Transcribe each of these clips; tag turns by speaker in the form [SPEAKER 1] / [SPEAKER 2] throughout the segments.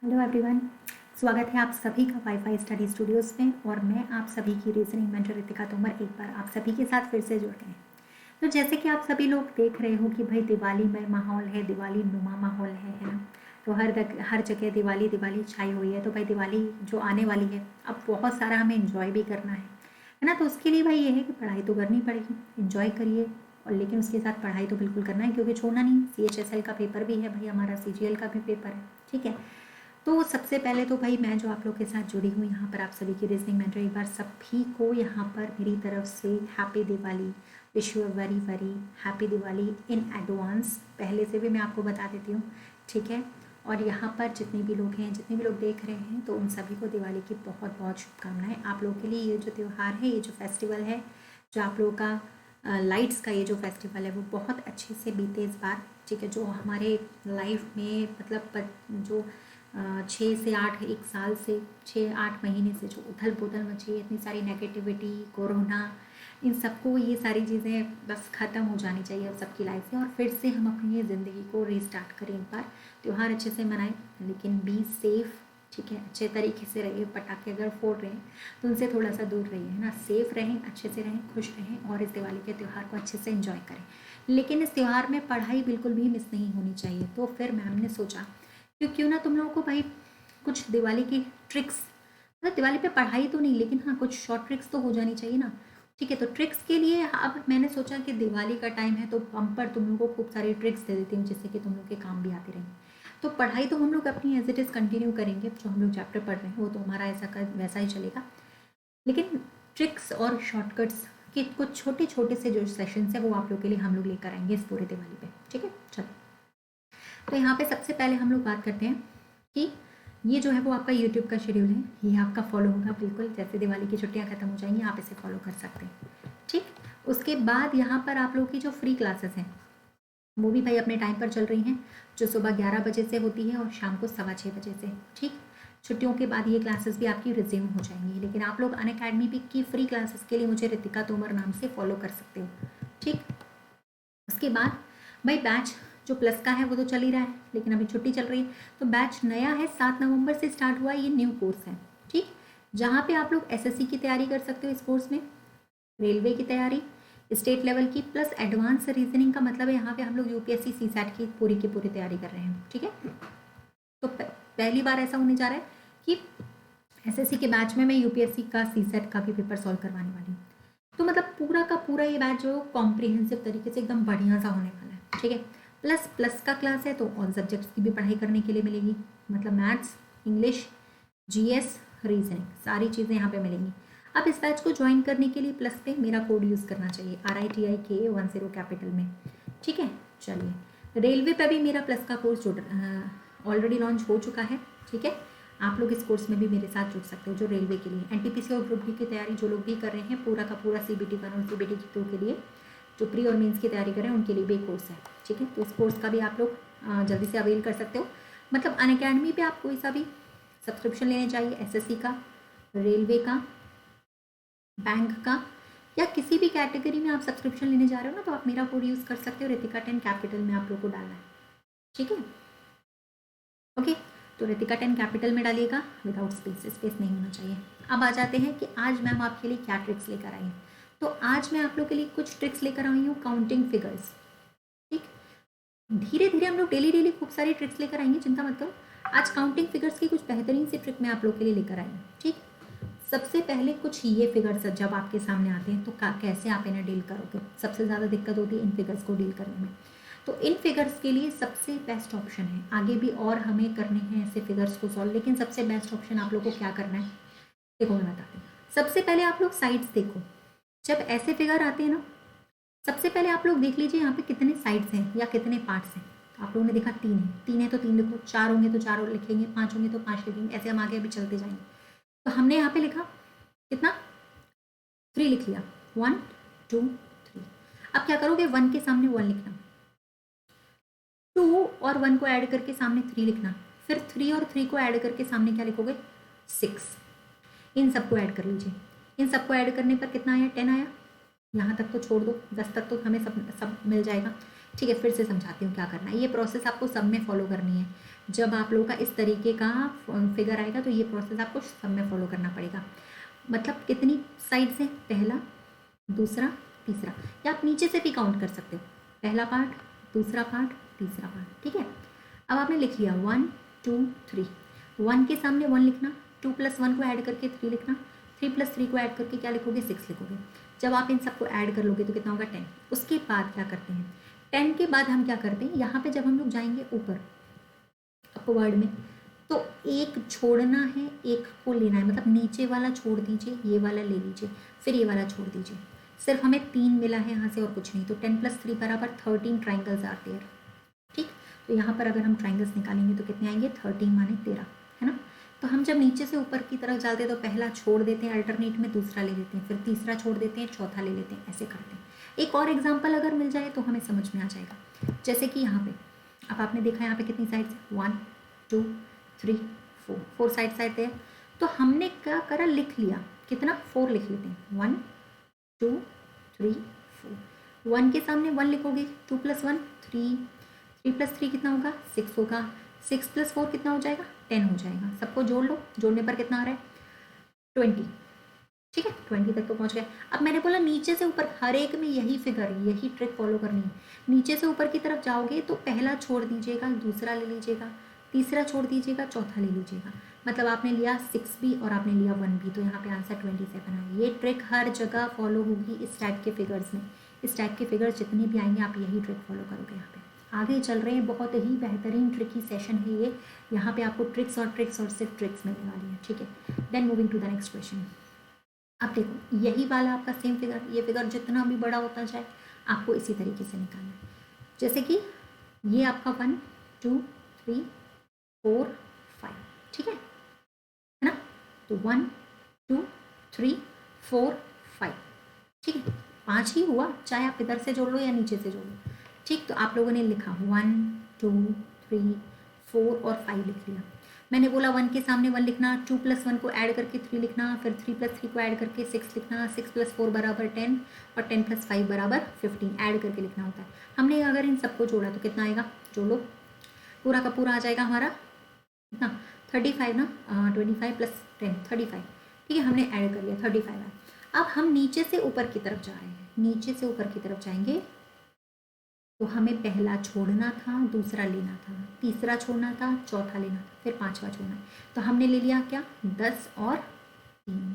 [SPEAKER 1] Hello everyone, स्वागत है आप सभी का वाईफाई स्टडी स्टूडियोज़ में। और मैं आप सभी की रीजनिंग मेंटर रितिका तोमर एक बार आप सभी के साथ फिर से जुड़ गए हैं। तो जैसे कि आप सभी लोग देख रहे हो कि भाई दिवाली में माहौल है, दिवाली नुमा माहौल है ना। तो हर जगह दिवाली दिवाली छाई हुई है। तो भाई दिवाली जो आने वाली है, अब बहुत सारा हमें इन्जॉय भी करना है ना। तो उसके लिए भाई ये है कि पढ़ाई तो करनी पड़ेगी, इन्जॉय करिए, और लेकिन उसके साथ पढ़ाई तो बिल्कुल करना है, क्योंकि छोड़ना नहीं। CHSL का पेपर भी है भाई, हमारा CGL का भी पेपर है, ठीक है। तो सबसे पहले तो भाई मैं जो आप लोग के साथ जुड़ी हूँ यहाँ पर, आप सभी की रीजनिंग मेंटर, एक बार सभी को यहाँ पर मेरी तरफ से happy Diwali, wish you a very very happy Diwali in advance. पहले से भी मैं आपको बता देती हूँ, ठीक है। और यहाँ पर जितने भी लोग हैं, जितने भी लोग देख रहे हैं, तो उन सभी को दिवाली की बहुत बहुत शुभकामनाएं। आप लोगों के लिए ये जो त्यौहार है, ये जो फेस्टिवल है, जो आप लोगों का लाइट्स का ये जो फेस्टिवल है, वो बहुत अच्छे से बीते इस बार, ठीक है। जो हमारे लाइफ में मतलब जो 6 से 8 एक साल से 6-8 महीने से जो उथल पुथल मची है, इतनी सारी नेगेटिविटी, कोरोना, इन सबको ये सारी चीज़ें बस ख़त्म हो जानी चाहिए अब सबकी लाइफ से, और फिर से हम अपनी ये ज़िंदगी को रीस्टार्ट करें। एक बार त्यौहार अच्छे से मनाएं, लेकिन बी सेफ़, ठीक है। अच्छे तरीके से रहिए। पटाखे अगर फोड़ रहे हैं तो उनसे थोड़ा सा दूर रहिए, है ना। सेफ़ रहें, अच्छे से रहें, खुश रहें, और इस दिवाली के त्यौहार को अच्छे से एंजॉय करें। लेकिन इस त्यौहार में पढ़ाई बिल्कुल भी मिस नहीं होनी चाहिए। तो फिर मैम ने सोचा क्यों ना तुम लोगों को भाई कुछ दिवाली की ट्रिक्स, मतलब दिवाली पे पढ़ाई तो नहीं, लेकिन हाँ कुछ शॉर्ट ट्रिक्स तो हो जानी चाहिए ना, ठीक है। तो ट्रिक्स के लिए अब मैंने सोचा कि दिवाली का टाइम है, तो हम पर तुम लोगों को खूब सारी ट्रिक्स दे देती हूँ, जिससे कि तुम लोग के काम भी आते रहेंगे। तो पढ़ाई तो हम लोग अपनी एज इट इज़ कंटिन्यू करेंगे, जो हम लोग चैप्टर पढ़ रहे हैं वो तो हमारा ऐसा कर वैसा ही चलेगा, लेकिन ट्रिक्स और शॉर्टकट्स के कुछ छोटे छोटे से जो सेशंस है वो आप लोग के लिए हम लोग लेकर आएंगे इस पूरे दिवाली पे, ठीक है। चलो, तो यहाँ पे सबसे पहले हम लोग बात करते हैं कि ये जो है वो आपका यूट्यूब का शेड्यूल है, ये आपका फॉलो होगा बिल्कुल। जैसे दिवाली की छुट्टियाँ खत्म हो जाएंगी, आप इसे फॉलो कर सकते हैं, ठीक। उसके बाद यहाँ पर आप लोग की जो फ्री क्लासेस हैं वो भी भाई अपने टाइम पर चल रही हैं, जो सुबह 11 बजे से होती है और शाम को 6:15 बजे से, ठीक। छुट्टियों के बाद ये क्लासेस भी आपकी रिज्यूम हो जाएंगी, लेकिन आप लोग अनअकैडमी की फ्री क्लासेस के लिए मुझे रितिका तोमर नाम से फॉलो कर सकते हो, ठीक। उसके बाद भाई बैच जो प्लस का है वो तो चल ही रहा है, लेकिन अभी छुट्टी चल रही है, तो बैच नया है, 7 नवंबर से स्टार्ट हुआ है, ये न्यू कोर्स है, ठीक। जहाँ पे आप लोग SSC की तैयारी कर सकते हो इस कोर्स में, रेलवे की तैयारी, स्टेट लेवल की, प्लस एडवांस रीजनिंग का मतलब है यहाँ पे हम लोग UPSC CSAT की पूरी तैयारी कर रहे हैं, ठीक है। तो पहली बार ऐसा होने जा रहा है कि SSC के बैच में मैं UPSC का CSAT का भी पेपर सॉल्व करवाने वाली हूँ। तो मतलब पूरा का पूरा ये बैच जो कॉम्प्रिहेंसिव तरीके से एकदम बढ़िया सा होने वाला है, ठीक है। प्लस का क्लास है, तो ऑल सब्जेक्ट्स की भी पढ़ाई करने के लिए मिलेगी, मतलब मैथ्स, इंग्लिश, GS, रीजनिंग, सारी चीज़ें यहाँ पे मिलेंगी। अब इस बैच को ज्वाइन करने के लिए प्लस पे मेरा कोड यूज़ करना चाहिए, RITIK10 कैपिटल में, ठीक है। चलिए, रेलवे पे भी मेरा प्लस का कोर्स ऑलरेडी लॉन्च हो चुका है, ठीक है। आप लोग इस कोर्स में भी मेरे साथ जुड़ सकते हो, जो रेलवे के लिए NTPC और ग्रुप डी की तैयारी जो लोग भी कर रहे हैं, पूरा का पूरा CBT 1 और CBT 2 के लिए जो प्री और मेंस की तैयारी कर रहे हैं उनके लिए भी कोर्स है, ठीक है। तो इस कोर्स का भी आप लोग जल्दी से अवेल कर सकते हो। मतलब अनअकैडमी पे आप कोई सा भी सब्सक्रिप्शन लेने चाहिए, SSC का, रेलवे का, बैंक का, या किसी भी कैटेगरी में आप सब्सक्रिप्शन लेने जा रहे हो ना, तो आप मेरा कोड यूज़ कर सकते हो, रितिका 10 कैपिटल में आप लोग को डालना है, ठीक है। ओके, तो रितिका 10 कैपिटल में डालिएगा, विदाउट स्पेस नहीं होना चाहिए। अब आ जाते हैं कि आज मैम आपके लिए क्या ट्रिक्स लेकर आई हैं। तो आज मैं आप लोग के लिए कुछ ट्रिक्स लेकर आई हूँ, काउंटिंग फिगर्स, ठीक। धीरे धीरे हम लोग डेली खूब सारी ट्रिक्स लेकर आएंगे, चिंता मत करो। आज काउंटिंग फिगर्स की कुछ बेहतरीन सी ट्रिक मैं आप लोग के लिए लेकर आई हूँ, ठीक। सबसे पहले कुछ ये फिगर्स जब आपके सामने आते हैं तो कैसे आप इन्हें डील करोगे। सबसे ज़्यादा दिक्कत होती है इन फिगर्स को डील करने में। तो इन फिगर्स के लिए सबसे बेस्ट ऑप्शन है, आगे भी और हमें करने हैं ऐसे फिगर्स को सॉल्व, लेकिन सबसे बेस्ट ऑप्शन आप लोग को क्या करना है, देखो मैं बताती हूँ। सबसे पहले आप लोग साइड्स देखो, जब ऐसे फिगर आते हैं ना, सबसे पहले आप लोग देख लीजिए यहाँ पे कितने साइड्स हैं या कितने पार्ट्स हैं। तो आप लोगों ने देखा 3 है तो 3 लिखो, 4 होंगे तो 4 लिखेंगे, 5 होंगे तो 5 लिखेंगे, ऐसे हम आगे अभी चलते जाएंगे। तो हमने यहाँ पे लिखा कितना, 3 लिख लिया, 1 2 3। अब क्या करोगे, 1 के सामने 1 लिखना, 2 और 1 को ऐड करके सामने 3 लिखना, फिर 3 और 3 को ऐड करके सामने क्या लिखोगे, 6। इन सबको ऐड कर लीजिए, इन सबको ऐड करने पर कितना आया, 10 आया। यहाँ तक तो छोड़ दो, 10 तक तो हमें सब मिल जाएगा, ठीक है। फिर से समझाती हूँ क्या करना है, ये प्रोसेस आपको सब में फॉलो करनी है। जब आप लोगों का इस तरीके का फिगर आएगा तो ये प्रोसेस आपको सब में फॉलो करना पड़ेगा। मतलब कितनी साइड से, पहला, दूसरा, तीसरा, या आप नीचे से भी काउंट कर सकते हो, पहला पार्ट, दूसरा पार्ट, तीसरा पार्ट, ठीक है। अब आपने लिख लिया 1 2 3, 1 के सामने 1 लिखना, 2 + 1 को ऐड करके 3 लिखना, 3 + 3 को ऐड करके क्या लिखोगे, 6 लिखोगे। जब आप इन सबको ऐड कर लोगे तो कितना होगा, 10। उसके बाद क्या करते हैं, 10 के बाद हम क्या करते हैं, यहाँ पे जब हम लोग जाएंगे ऊपर अपवर्ड में, तो एक छोड़ना है, एक को लेना है, मतलब नीचे वाला छोड़ दीजिए, ये वाला ले लीजिए, फिर ये वाला छोड़ दीजिए। सिर्फ हमें 3 मिला है यहाँ से और कुछ नहीं, तो 10 + 3 बराबर 13 ट्राइंगल्स आर देयर, ठीक। तो यहाँ पर अगर हम ट्राइंगल्स निकालेंगे तो कितने आएंगे, 13 माने 13, है ना। तो हम जब नीचे से ऊपर की तरफ जाते हैं तो पहला छोड़ देते हैं अल्टरनेट में, दूसरा ले लेते हैं, फिर तीसरा छोड़ देते हैं, चौथा ले लेते हैं, ऐसे करते हैं। एक और एग्जाम्पल अगर मिल जाए तो हमें समझ में आ जाएगा। जैसे कि यहाँ पे अब आपने देखा यहाँ पे कितनी साइड्स, 1 2 3 4, 4 साइड है। तो हमने क्या करा, लिख लिया कितना, 4 लिख लेते हैं, 1 2 3 4। 1 के सामने 1 लिखोगे, 2 + 1 3, 3 + 3 कितना होगा, 6 होगा, 6 + 4 कितना हो जाएगा, 10 हो जाएगा। सबको जोड़ लो, जोड़ने पर कितना आ रहा है, 20, ठीक है, 20 तक तो पहुंच गए। अब मैंने बोला नीचे से ऊपर हर एक में यही फिगर, यही ट्रिक फॉलो करनी है। नीचे से ऊपर की तरफ जाओगे तो पहला छोड़ दीजिएगा, दूसरा ले लीजिएगा, तीसरा छोड़ दीजिएगा, चौथा ले लीजिएगा। मतलब आपने लिया 6 भी और आपने लिया 1 भी, तो यहाँ पे आंसर 27 है। ये ट्रिक हर जगह फॉलो होगी इस टाइप के फिगर्स में। इस टाइप के फिगर्स जितने भी आएंगे आप यही ट्रिक फॉलो करोगे। यहाँ पे आगे चल रहे हैं, बहुत ही बेहतरीन ट्रिकी सेशन है ये। यहाँ पे आपको ट्रिक्स और सिर्फ ट्रिक्स मिलने वाली है, ठीक है। Then moving to the next question. अब देखो यही वाला आपका सेम फिगर, ये फिगर जितना भी बड़ा होता जाए आपको इसी तरीके से निकालना है। जैसे कि ये आपका 1 2 3 4 5, ठीक है ना। तो 1 2 3 4 5, ठीक है, 5 ही हुआ, चाहे आप इधर से जोड़ लो या नीचे से जोड़ लो, ठीक। तो आप लोगों ने लिखा 1 2 3 4 और 5 लिख लिया। मैंने बोला 1 के सामने 1 लिखना, 2 + 1 को ऐड करके 3 लिखना, फिर 3 + 3 को ऐड करके 6 लिखना, 6 + 4 बराबर 10 और 10 + 5 बराबर 15, ऐड करके लिखना होता है। हमने अगर इन सबको जोड़ा तो कितना आएगा, जोड़ो, पूरा का पूरा आ जाएगा हमारा कितना, 35 ना, 25 + 10 35, ठीक है, हमने ऐड कर लिया 35 है। अब हम नीचे से ऊपर की तरफ जा रहे हैं, नीचे से ऊपर की तरफ जाएंगे तो हमें पहला छोड़ना था, दूसरा लेना था, तीसरा छोड़ना था, चौथा लेना था, फिर पांचवा छोड़ना है। तो हमने ले लिया क्या, 10 और 3,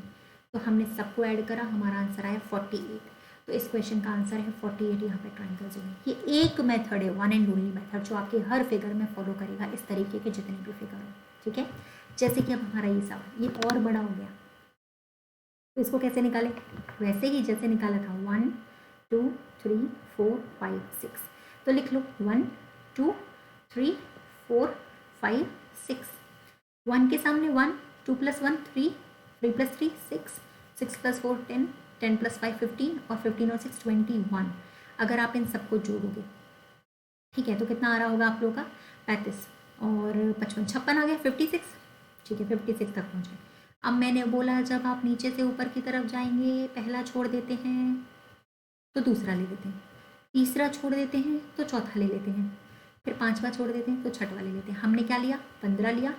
[SPEAKER 1] तो हमने सबको ऐड करा, हमारा आंसर आया 48। तो इस क्वेश्चन का आंसर है 48। यहाँ पे ट्राइंगल जो है ये एक मेथड है, वन एंड ओनली मेथड, जो आपके हर फिगर में फॉलो करेगा इस तरीके के जितने भी फिगर हो, ठीक है। जैसे कि अब हमारा ये सवाल ये और बड़ा हो गया, तो इसको कैसे निकालें, वैसे ही जैसे निकाला था 1 2 3 4 5 6, तो लिख लो 1 2 3 4 5 6। 1 के सामने 1, 2 + 1 3, 3 + 3 6, 6 + 4 10, 10 + 5 15 और 15 और 6 21। अगर आप इन सबको जोड़ोगे, ठीक है, तो कितना आ रहा होगा आप लोगों का, 35 और 55 56 आ गया, 56, ठीक है, 56 तक पहुँचे। अब मैंने बोला जब आप नीचे से ऊपर की तरफ जाएंगे पहला छोड़ देते हैं तो दूसरा ले लेते हैं, तीसरा छोड़ देते हैं तो चौथा ले लेते हैं, फिर पांचवा छोड़ देते हैं तो छठवा ले लेते हैं। हमने क्या लिया, 15 लिया,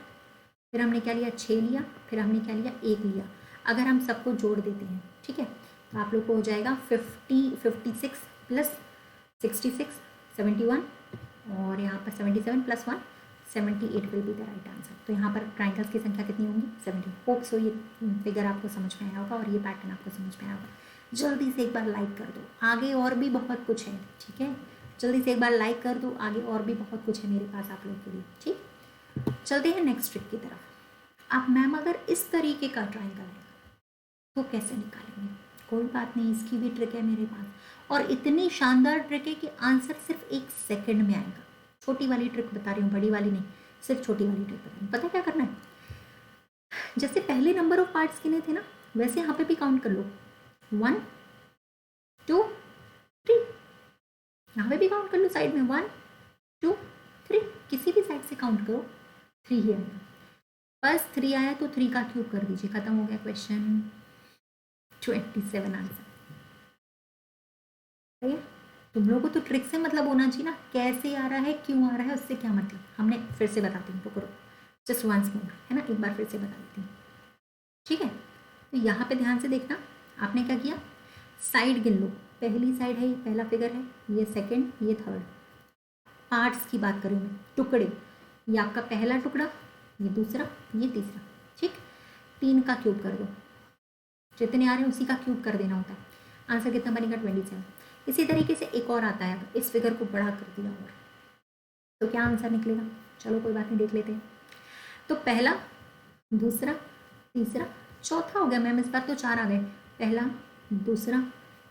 [SPEAKER 1] फिर हमने क्या लिया, 6 लिया, फिर हमने क्या लिया, 1 लिया। अगर हम सबको जोड़ देते हैं, ठीक है, तो आप लोग को हो जाएगा 56 + 66 71, और यहाँ पर 77 + 1 78 will be the right answer. तो यहाँ पर ट्राइंगल्स की संख्या कितनी होंगी, 70। होप सो ये फिगर आपको समझ में आया होगा और ये पैटर्न आपको समझ में आया होगा। जल्दी से एक बार लाइक कर दो, आगे और भी बहुत कुछ है, ठीक है, जल्दी से एक बार लाइक कर दो, आगे और भी बहुत कुछ है मेरे पास आप लोग के लिए, ठीक। चलते हैं नेक्स्ट ट्रिक की तरफ। अब मैम अगर इस तरीके का ट्राइंगल है तो कैसे निकालेंगे, कोई बात नहीं, इसकी भी ट्रिक है मेरे पास, और इतनी शानदार ट्रिक है कि आंसर सिर्फ 1 सेकंड में आएगा। छोटी वाली ट्रिक बता रही हूँ, बड़ी वाली नहीं, सिर्फ छोटी वाली ट्रिक बता रही हूँ। पता क्या करना है, जैसे पहले नंबर ऑफ पार्ट्स गिने थे ना, वैसे यहाँ पे भी काउंट कर लो, 1 2 3, यहाँ पे भी काउंट कर लो साइड में, 1 2 3, किसी भी साइड से काउंट करो, 3 ही आएगा। बस 3 आया तो 3 का क्यूब कर दीजिए, खत्म हो गया क्वेश्चन। 27 आंसर, ठीक है। तुम लोगों को तो ट्रिक से मतलब होना चाहिए ना, कैसे आ रहा है, क्यों आ रहा है, उससे क्या मतलब। हमने फिर से बताती हूँ, तो करो जस्ट वंस मोर, है ना, एक बार फिर से बता देती हूँ। ठीक है, तो यहाँ पे ध्यान से देखना, आपने क्या किया, साइड गिन लो। पहली साइड है, ये पहला फिगर है, ये सेकंड, ये थर्ड। पार्ट्स की बात करूँ मैं, टुकड़े, ये आपका पहला टुकड़ा, ये दूसरा, ये तीसरा। ठीक, 3 का क्यूब कर दो, जितने आ रहे हैं उसी का क्यूब कर देना होता है। आंसर कितना बनेगा, 27। इसी तरीके से एक और आता है, अब इस फिगर को बड़ा कर दिया और, तो क्या आंसर निकलेगा, चलो कोई बात नहीं, देख लेते हैं। तो पहला, दूसरा, तीसरा, चौथा हो गया मैम, इस बार तो 4 आ गए, पहला, दूसरा,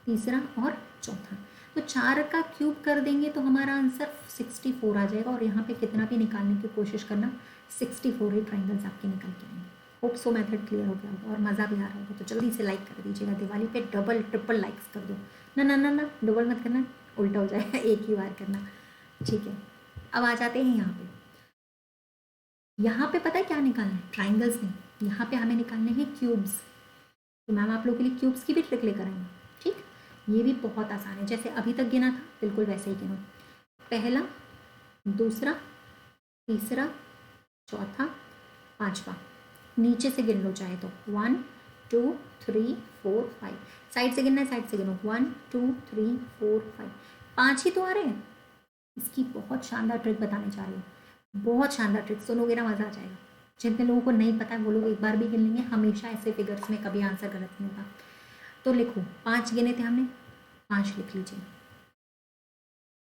[SPEAKER 1] तीसरा और चौथा। तो 4 का क्यूब कर देंगे तो हमारा आंसर 64 आ जाएगा, और यहाँ पे कितना भी निकालने की कोशिश करना, 64 ही ट्राइंगल्स आपके निकल के आएंगे। होप सो मेथड क्लियर हो गया होगा और मज़ा भी आ रहा होगा। तो जल्दी से लाइक कर दीजिएगा, दिवाली पे डबल ट्रिपल लाइक्स कर दो। ना ना ना ना, डबल मत करना, उल्टा हो जाएगा, एक ही बार करना। ठीक है, अब आ जाते हैं यहाँ पे। यहाँ पे पता है क्या निकालना है, ट्राइंगल्स नहीं, यहाँ पे हमें निकालने हैं क्यूब्स। तो मैम आप लोगों के लिए क्यूब्स की भी ट्रिक लेकर आएंगे। ठीक, ये भी बहुत आसान है, जैसे अभी तक गिना था बिल्कुल वैसे ही गिनो। पहला, दूसरा, तीसरा, चौथा, पांचवा। नीचे से गिन लो चाहे तो, 1 2 3 4 5। साइड से गिनना है, साइड से गिनो, 1 2 3 4 5। 5 ही तो आ रहे हैं। इसकी बहुत शानदार ट्रिक बताने जा रही हूँ, बहुत शानदार ट्रिक, सुनोगे ना मज़ा आ जाएगा। जितने लोगों को नहीं पता है वो लोग एक बार भी गिन लेंगे, हमेशा ऐसे फिगर्स में कभी आंसर गलत नहीं होगा। तो लिखो, 5 गिने थे हमने, 5 लिख लीजिए।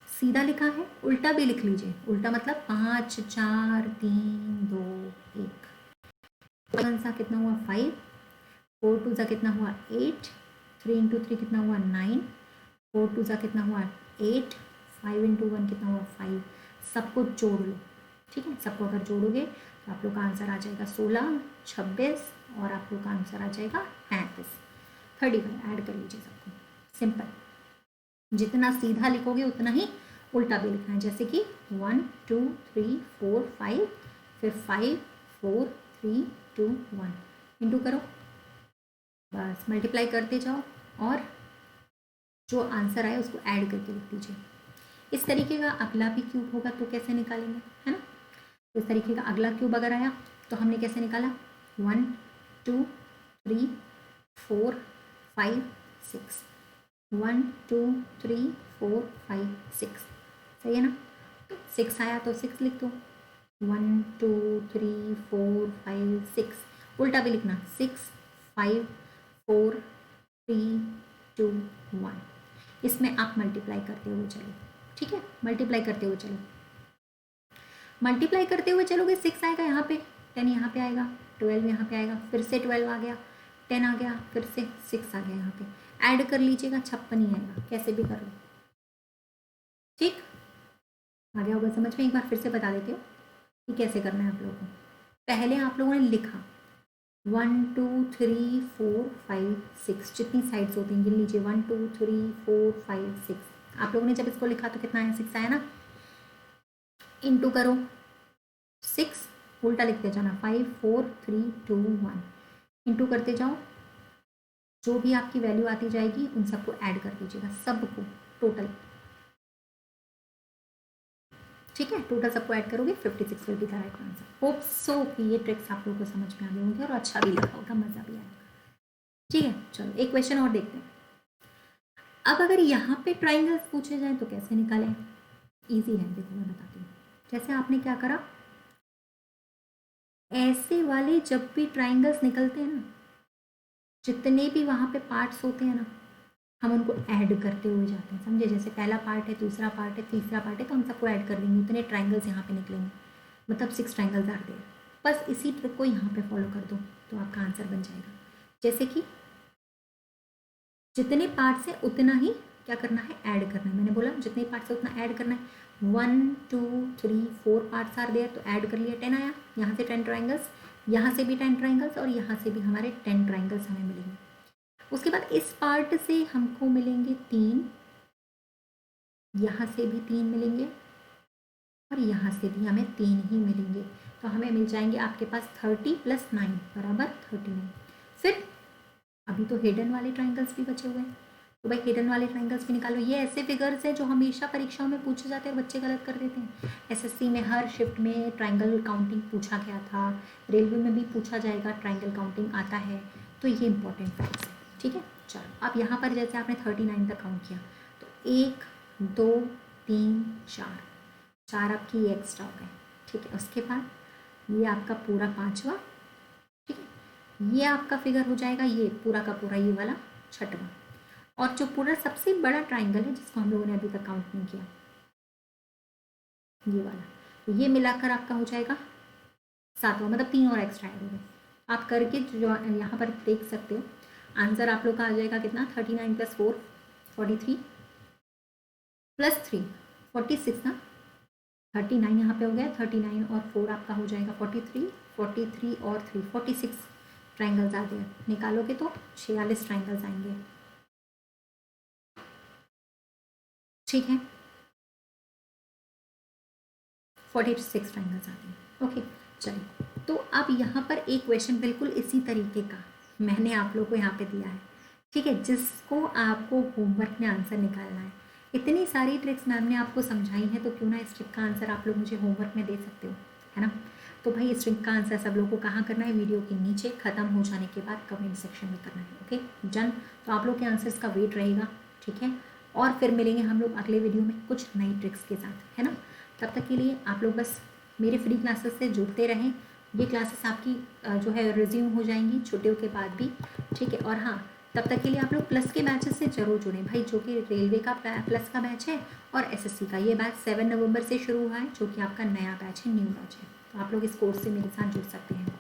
[SPEAKER 1] सीधा लिखा है, उल्टा भी लिख लीजिए, उल्टा मतलब 5 4 3 2 1। 1 सा कितना हुआ, 5, 4 2 सा कितना हुआ, 8, 3 इंटू 3 कितना हुआ, 9, 4 2 सा कितना हुआ, 8, 5 इंटू 1 कितना हुआ, 5। सबको जोड़ लो। ठीक है, सबको अगर जोड़ोगे तो आप लोग का आंसर आ जाएगा 16, 26 और आप लोग का आंसर आ जाएगा 35। 35 ऐड कर लीजिए सबको, सिंपल। जितना सीधा लिखोगे उतना ही उल्टा भी लिखना है, जैसे कि 1 2 3 4 5, फिर 5 4 3 2 1, इंटू करो, बस मल्टीप्लाई करते जाओ और जो आंसर आए उसको ऐड करके लिख दीजिए। इस तरीके का अगला भी क्यूब होगा तो कैसे निकालेंगे, है ना। इस तरीके का अगला क्यूब अगर आया तो हमने कैसे निकाला, 1 2 3 4 5 6, 1 2 3 4 5 6, सही है ना। तो 6 आया तो 6 लिख दो, 1 2 3 4 5 6। उल्टा भी लिखना, 6 5 4 3 2 1। इसमें आप मल्टीप्लाई करते हुए चलो, ठीक है, मल्टीप्लाई करते हुए चलो, मल्टीप्लाई करते हुए चलोगे, 6 आएगा यहाँ पे, 10 यहाँ पे आएगा, 12 यहाँ पे आएगा, फिर से 12 आ गया, 10 आ गया, फिर से 6 आ गया, यहाँ पे ऐड कर लीजिएगा, 56 ही आएगा, कैसे भी कर लो। ठीक, आ गया होगा समझ में। एक बार फिर से बता देती हूँ कि कैसे करना है आप लोगों को। पहले आप लोगों ने लिखा 1 2 3 4 5 6, जितनी साइड्स होती हैं गिन लीजिए, 1 2 3 4 5 6। आप लोगों ने जब इसको लिखा तो कितना आया, 6 आया ना। इंटू करो 6, उल्टा लिखते जाना, 5 4 3 2 1, इंटू करते जाओ, जो भी आपकी वैल्यू आती जाएगी उन सबको ऐड कर दीजिएगा, सबको टोटल। ठीक है, टोटल सबको ऐड करोगे, 56 will be the right answer. Hope so कि ये ट्रिक्स आप लोगों को समझ में आ गए होंगे और अच्छा भी लगा होगा, मज़ा भी आएगा। ठीक है, चलो एक क्वेश्चन और देखते हैं। अब अगर यहाँ पे ट्राइंगल्स पूछे जाए तो कैसे निकालें, इजी है, देखो मैं बताती हूँ। जैसे आपने क्या करा, ऐसे वाले जब भी ट्राइंगल्स निकलते हैं ना, जितने भी वहाँ पे पार्ट्स होते हैं ना, हम उनको ऐड करते हुए जाते हैं, समझे। जैसे पहला पार्ट है, दूसरा पार्ट है, तीसरा पार्ट है, तो हम सबको ऐड कर देंगे, उतने ट्राइंगल्स यहाँ पे निकलेंगे, मतलब 6 ट्राइंगल्स आर देयर। बस इसी ट्रिक को यहाँ पे फॉलो कर दो तो आपका आंसर बन जाएगा। जैसे कि जितने पार्ट्स हैं उतना ही क्या करना है, ऐड करना है। मैंने बोला जितने पार्ट्स है उतना ऐड करना है। 1 2 3 4 पार्ट्स आर देयर, तो ऐड कर लिया, 10 आया। यहाँ से 10 ट्राइंगल्स, यहाँ से भी 10 ट्राइंगल्स और यहाँ से भी हमारे 10 ट्राइंगल्स हमें मिलेंगे। उसके बाद इस पार्ट से हमको मिलेंगे 3, यहाँ से भी 3 मिलेंगे और यहाँ से भी हमें 3 ही मिलेंगे, तो हमें मिल जाएंगे आपके पास 30 + 9 बराबर 39। फिर अभी तो हिडन वाले ट्राइंगल्स भी बचे हुए हैं, तो भाई हिडन वाले ट्राइंगल्स भी निकालो। ये ऐसे फिगर्स हैं जो हमेशा परीक्षाओं में पूछे जाते हैं, बच्चे गलत कर देते हैं। एसएससी में हर शिफ्ट में ट्राइंगल काउंटिंग पूछा गया था, रेलवे में भी पूछा जाएगा, ट्राइंगल काउंटिंग आता है। तो ये इंपॉर्टेंट फैक्ट्स है, ठीक है। चलो अब यहाँ पर जैसे आपने 39 तक काउंट किया तो 1 2 3 4, 4 आपकी ये एक्स्ट्रा हो गए, ठीक है। उसके बाद ये आपका पूरा 5वां, ठीक है। ये आपका फिगर हो जाएगा ये पूरा का पूरा ये वाला 6वां। और जो पूरा सबसे बड़ा ट्राइंगल है जिसको हम लोगों ने अभी तक काउंट नहीं किया, ये वाला, ये मिलाकर आपका हो जाएगा 7वां, मतलब 3 और एक्स्ट्रा ऐड हो गए। आप करके जो यहाँ पर देख सकते हो आंसर आप लोग का आ जाएगा कितना, 39 + 4 43 +3 46 ना, 39 यहाँ पे हो गया, 39 और 4 आपका हो जाएगा 43, 43 और 3 46 ट्राइंगल्स आ गए। निकालोगे तो 46 ट्राइंगल्स आएंगे, ठीक है। 46 ट्राइंगल्स आते हैं, ओके। चलिए तो अब यहाँ पर एक क्वेश्चन बिल्कुल इसी तरीके का मैंने आप लोग को यहाँ पे दिया है, ठीक है, जिसको आपको होमवर्क में आंसर निकालना है। इतनी सारी ट्रिक्स मैम ने आपको समझाई है, तो क्यों ना इस ट्रिक का आंसर आप लोग मुझे होमवर्क में दे सकते हो, है ना। तो भाई इस ट्रिक का आंसर सब लोगों को कहाँ करना है, वीडियो के नीचे ख़त्म हो जाने के बाद कमेंट सेक्शन में करना है, ओके डन। तो आप लोग के आंसर्स का वेट रहेगा, ठीक है। और फिर मिलेंगे हम लोग अगले वीडियो में कुछ नई ट्रिक्स के साथ, है ना। तब तक के लिए आप लोग बस मेरे फ्री क्लासेस से जुड़ते रहें। ये क्लासेस आपकी जो है रिज्यूम हो जाएंगी छुट्टियों के बाद भी, ठीक है। और हाँ, तब तक के लिए आप लोग प्लस के बैचेस से जरूर जुड़ें भाई, जो कि रेलवे का प्लस का बैच है और एसएससी का। ये बैच 7 नवंबर से शुरू हुआ है, जो कि आपका नया बैच है, न्यू बैच है। तो आप लोग इस कोर्स से मेरे साथ जुड़ सकते हैं,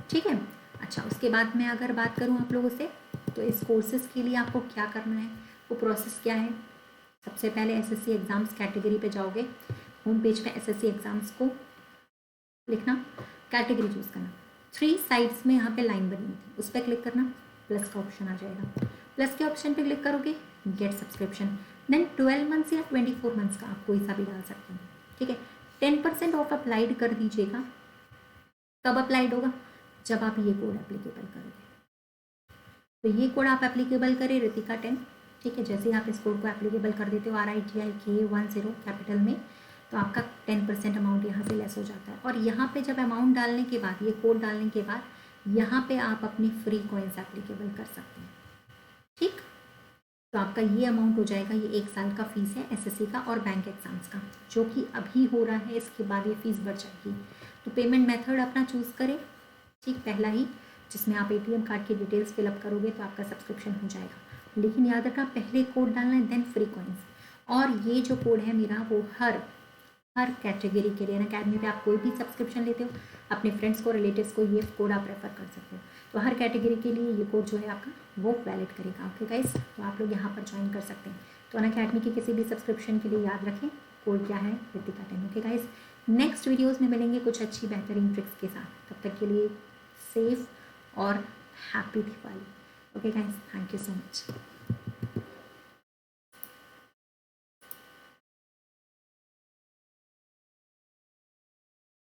[SPEAKER 1] ठीक है। अच्छा, उसके बाद मैं अगर बात करूँ आप लोगों से, तो इस कोर्सेज़ के लिए आपको क्या करना है, वो प्रोसेस क्या है। सबसे पहले एसएससी एग्ज़ाम्स कैटेगरी पे जाओगे, होम पेज पे एसएससी एग्ज़ाम्स को लिखना, कैटेगरी चूज़ करना, 3 साइड्स में यहाँ पे लाइन बनी हुई थी, उस पर क्लिक करना, प्लस का ऑप्शन आ जाएगा। प्लस के ऑप्शन पे क्लिक करोगे, गेट सब्सक्रिप्शन, देन 12 मंथ्स या 24 मंथ्स का आप कोई सा भी डाल सकते हैं, ठीक है। 10% ऑफ अप्लाइड कर दीजिएगा। कब अप्लाइड होगा, जब आप ये कोड एप्लीकेबल करोगे। तो ये कोड आप एप्लीकेबल करें रितिका 10, ठीक है। जैसे ही आप इस कोड को एप्लीकेबल कर देते हो RITIK10 कैपिटल में, तो आपका 10% अमाउंट यहाँ से लेस हो जाता है। और यहाँ पे जब अमाउंट डालने के बाद, ये कोड डालने के बाद, यहाँ पे आप अपनी फ्री कॉइन्स एप्लीकेबल कर सकते हैं, ठीक। तो आपका ये अमाउंट हो जाएगा, ये 1 साल का फीस है एसएससी का और बैंक एग्जाम्स का, जो कि अभी हो रहा है। इसके बाद ये फीस बढ़ जाएगी। तो पेमेंट मेथड अपना चूज़ करें, ठीक, पहला ही, जिसमें आप ATM कार्ड की डिटेल्स फिलअप करोगे तो आपका सब्सक्रिप्शन हो जाएगा। लेकिन याद रखना, पहले कोड डालना है, देन फ्री कॉइन्स। और ये जो कोड है मेरा, वो हर कैटेगरी के लिए, अकेडमी पे आप कोई भी सब्सक्रिप्शन लेते हो, अपने फ्रेंड्स को, रिलेटिव्स को ये कोड आप रेफर कर सकते हो। तो हर कैटेगरी के लिए ये कोड जो है आपका वो वैलिड करेगा, ओके गाइस। तो आप लोग यहाँ पर ज्वाइन कर सकते हैं। तो अकेडमी की किसी भी सब्सक्रिप्शन के लिए याद रखें, कोड क्या है, Ritika 10, okay guys. Next videos में मिलेंगे कुछ अच्छी बेहतरीन ट्रिक्स के साथ। तब तक के लिए सेफ और happy Diwali, okay guys, thank you so much.